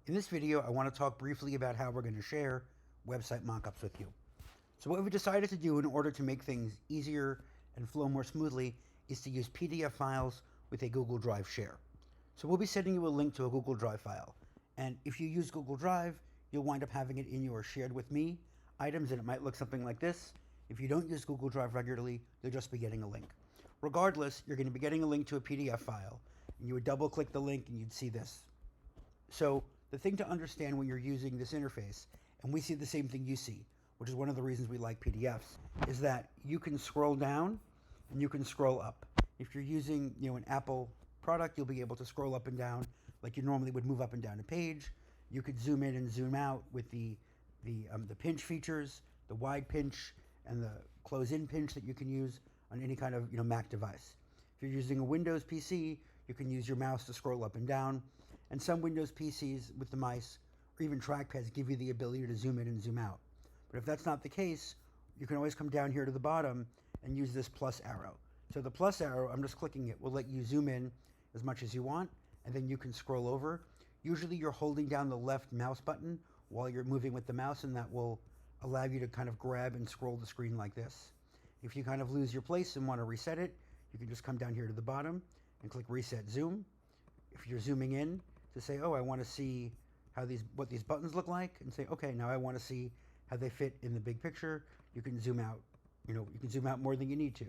In this video, I want to talk briefly about how we're going to share website mockups with you. So what we've decided to do in order to make things easier and flow more smoothly is to use PDF files with a Google Drive share. So we'll be sending you a link to a Google Drive file. And if you use Google Drive, you'll wind up having it in your shared with me items, and it might look something like this. If you don't use Google Drive regularly, you'll just be getting a link. Regardless, you're going to be getting a link to a PDF file, and you would double click the link and you'd see this. So the thing to understand when you're using this interface, and we see the same thing you see, which is one of the reasons we like PDFs, is that you can scroll down and you can scroll up. If you're using, an Apple product, you'll be able to scroll up and down like you normally would move up and down a page. You could zoom in and zoom out with the pinch features, the wide pinch and the close-in pinch that you can use on any kind of Mac device. If you're using a Windows PC, you can use your mouse to scroll up and down. And some Windows PCs with the mice or even trackpads give you the ability to zoom in and zoom out. But if that's not the case, you can always come down here to the bottom and use this plus arrow. So the plus arrow, I'm just clicking it, will let you zoom in as much as you want, and then you can scroll over. Usually you're holding down the left mouse button while you're moving with the mouse, and that will allow you to kind of grab and scroll the screen like this. If you kind of lose your place and want to reset it, you can just come down here to the bottom and click Reset Zoom. If you're zooming in to say, oh, I want to see what these buttons look like, and say, okay, now I want to see how they fit in the big picture, you can zoom out. You can zoom out more than you need to.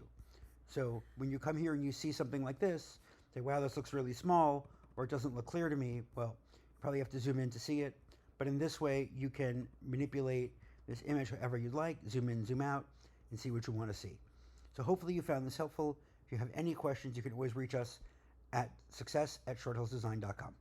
So when you come here and you see something like this, say, wow, this looks really small, or it doesn't look clear to me, well, you probably have to zoom in to see it. But in this way, you can manipulate this image however you'd like, zoom in, zoom out, and see what you want to see. So hopefully you found this helpful. If you have any questions, you can always reach us at success@shorthillsdesign.com.